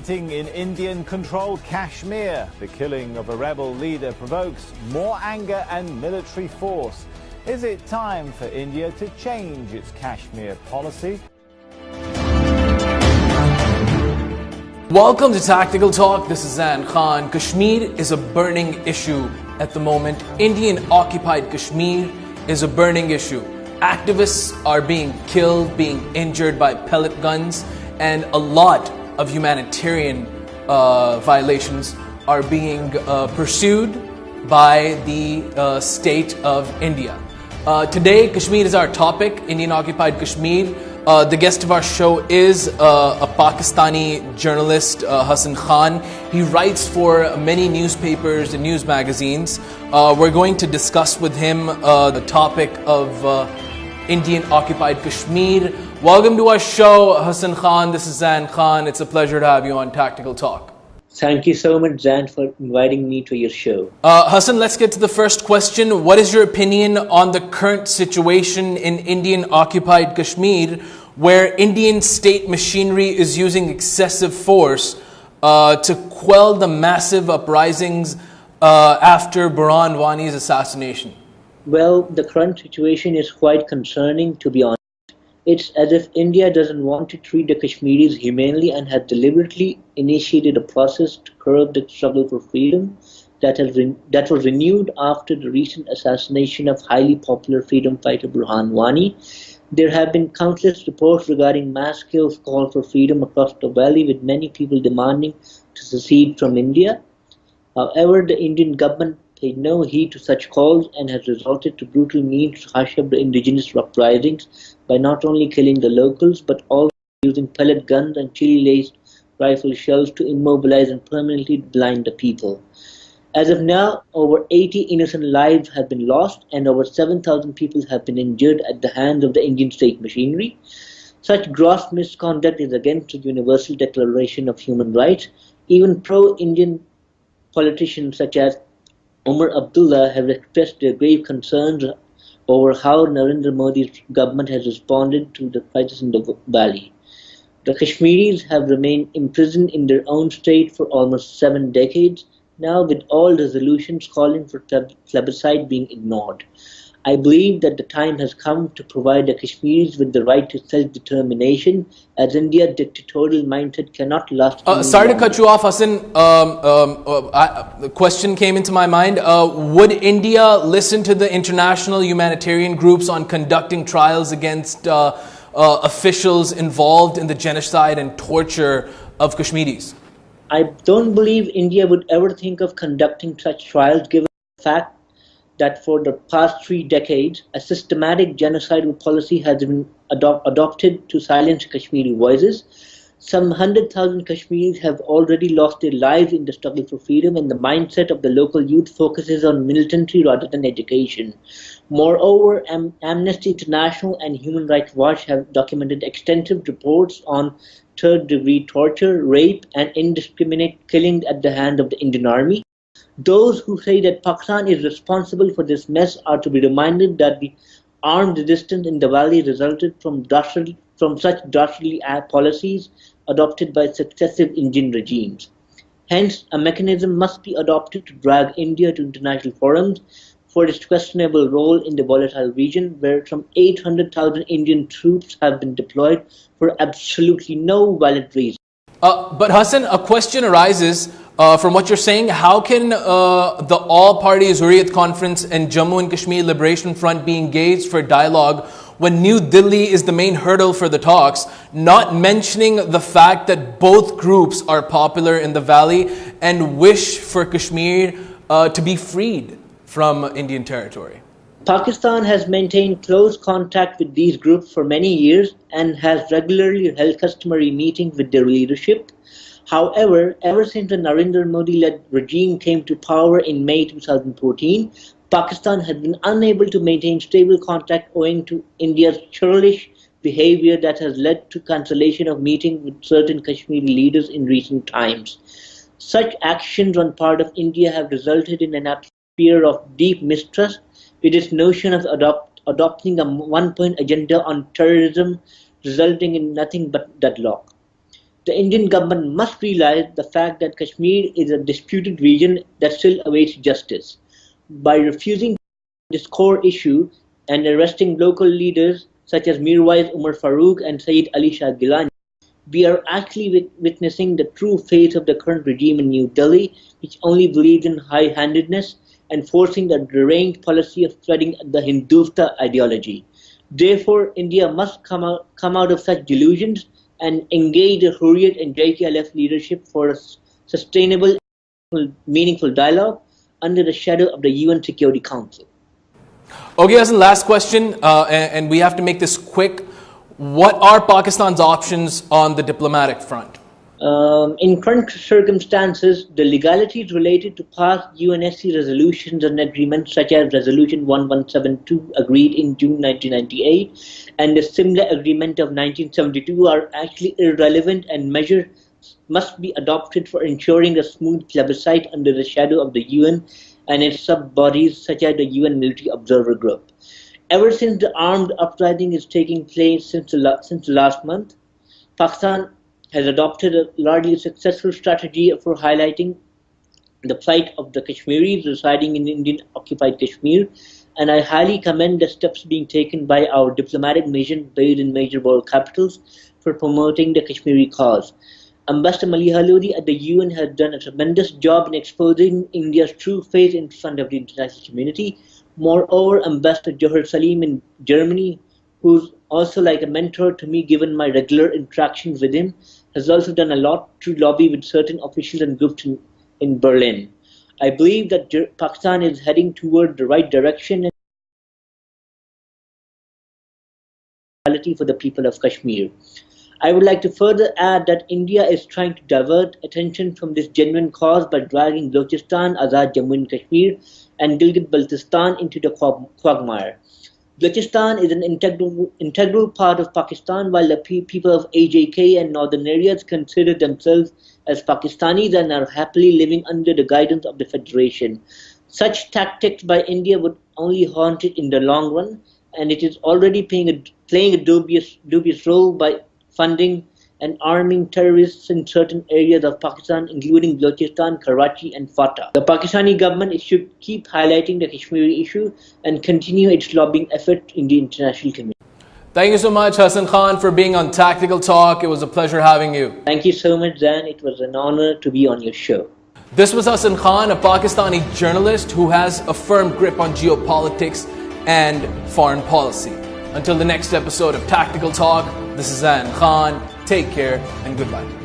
fighting in Indian-controlled Kashmir. The killing of a rebel leader provokes more anger and military force. Is it time for India to change its Kashmir policy? Welcome to Tactical Talk. This is Zain. Kashmir is a burning issue at the moment. Indian-occupied Kashmir is a burning issue. Activists are being killed, being injured by pellet guns, and a lot of humanitarian violations are being pursued by the state of India. Today, Kashmir is our topic, Indian-occupied Kashmir. The guest of our show is a Pakistani journalist, Hassan Khan. He writes for many newspapers and news magazines. We're going to discuss with him the topic of Indian-occupied Kashmir. Welcome to our show, Hassan Khan. This is Zain Khan. It's a pleasure to have you on Tactical Talk. Thank you so much, Zain, for inviting me to your show. Hassan, let's get to the first question. What is your opinion on the current situation in Indian-occupied Kashmir, where Indian state machinery is using excessive force to quell the massive uprisings after Burhan Wani's assassination? Well, the current situation is quite concerning, to be honest. It's as if India doesn't want to treat the Kashmiris humanely and has deliberately initiated a process to curb the struggle for freedom that was renewed after the recent assassination of highly popular freedom fighter Burhan Wani. There have been countless reports regarding mass-scale call for freedom across the valley, with many people demanding to secede from India. However, the Indian government paid no heed to such calls and has resorted to brutal means to hush up the indigenous uprisings by not only killing the locals but also using pellet guns and chili-laced rifle shells to immobilize and permanently blind the people. As of now, over 80 innocent lives have been lost and over 7,000 people have been injured at the hands of the Indian state machinery. Such gross misconduct is against the Universal Declaration of Human Rights. Even pro-Indian politicians such as Umar Abdullah have expressed their grave concerns over how Narendra Modi's government has responded to the crisis in the valley. The Kashmiris have remained imprisoned in their own state for almost 7 decades, now with all resolutions calling for plebiscite being ignored. I believe that the time has come to provide the Kashmiris with the right to self-determination, as India's dictatorial mindset cannot last. Sorry to cut you off, Hassan. The question came into my mind. Would India listen to the international humanitarian groups on conducting trials against officials involved in the genocide and torture of Kashmiris? I don't believe India would ever think of conducting such trials, given the fact that for the past 3 decades, a systematic genocidal policy has been adopted to silence Kashmiri voices. Some 100,000 Kashmiris have already lost their lives in the struggle for freedom, and the mindset of the local youth focuses on militancy rather than education. Moreover, Amnesty International and Human Rights Watch have documented extensive reports on third-degree torture, rape, and indiscriminate killing at the hands of the Indian Army. Those who say that Pakistan is responsible for this mess are to be reminded that the armed resistance in the valley resulted from such dastardly policies adopted by successive Indian regimes. Hence, a mechanism must be adopted to drag India to international forums for its questionable role in the volatile region, where some 800,000 Indian troops have been deployed for absolutely no valid reason. But Hassan, a question arises from what you're saying. How can the all-party Hurriyat Conference and Jammu and Kashmir Liberation Front be engaged for dialogue when New Delhi is the main hurdle for the talks, not mentioning the fact that both groups are popular in the valley and wish for Kashmir to be freed from Indian territory? Pakistan has maintained close contact with these groups for many years and has regularly held customary meetings with their leadership. However, ever since the Narendra Modi-led regime came to power in May 2014, Pakistan has been unable to maintain stable contact owing to India's churlish behavior that has led to cancellation of meetings with certain Kashmiri leaders in recent times. Such actions on part of India have resulted in an atmosphere of deep mistrust, with its notion of adopting a one-point agenda on terrorism resulting in nothing but deadlock. The Indian government must realize the fact that Kashmir is a disputed region that still awaits justice. By refusing this core issue and arresting local leaders such as Mirwais Umar Farooq and Sayyid Ali Shah Gilani, we are actually witnessing the true face of the current regime in New Delhi, which only believes in high-handedness and forcing the deranged policy of spreading the Hindutva ideology. Therefore, India must come out of such delusions and engage the Hurriyat and JKLF leadership for a sustainable, meaningful dialogue under the shadow of the UN Security Council. Okay, Hassan, last question, and we have to make this quick. What are Pakistan's options on the diplomatic front? In current circumstances, the legalities related to past UNSC resolutions and agreements such as Resolution 1172 agreed in June 1998 and the similar agreement of 1972 are actually irrelevant, and measures must be adopted for ensuring a smooth plebiscite under the shadow of the UN and its sub-bodies such as the UN Military Observer Group. Ever since the armed uprising is taking place since last month, Pakistan has adopted a largely successful strategy for highlighting the plight of the Kashmiris residing in Indian-occupied Kashmir, and I highly commend the steps being taken by our diplomatic mission based in major world capitals for promoting the Kashmiri cause. Ambassador Maliha Lodi at the UN has done a tremendous job in exposing India's true face in front of the international community. Moreover, Ambassador Johar Salim in Germany, who's also like a mentor to me given my regular interactions with him, has also done a lot to lobby with certain officials and groups in Berlin. I believe that Pakistan is heading toward the right direction and for the people of Kashmir. I would like to further add that India is trying to divert attention from this genuine cause by dragging Balochistan, Azad Jammu and Kashmir, and Gilgit-Baltistan into the quagmire. Balochistan is an integral part of Pakistan, while the people of AJK and northern areas consider themselves as Pakistanis and are happily living under the guidance of the Federation. Such tactics by India would only haunt it in the long run, and it is already playing a dubious role by funding and arming terrorists in certain areas of Pakistan, including Balochistan, Karachi and Fatah. The Pakistani government should keep highlighting the Kashmiri issue and continue its lobbying effort in the international community. Thank you so much, Hassan Khan, for being on Tactical Talk. It was a pleasure having you. Thank you so much, Zain. It was an honor to be on your show. This was Hassan Khan, a Pakistani journalist who has a firm grip on geopolitics and foreign policy. Until the next episode of Tactical Talk, this is Zain Khan. Take care and goodbye.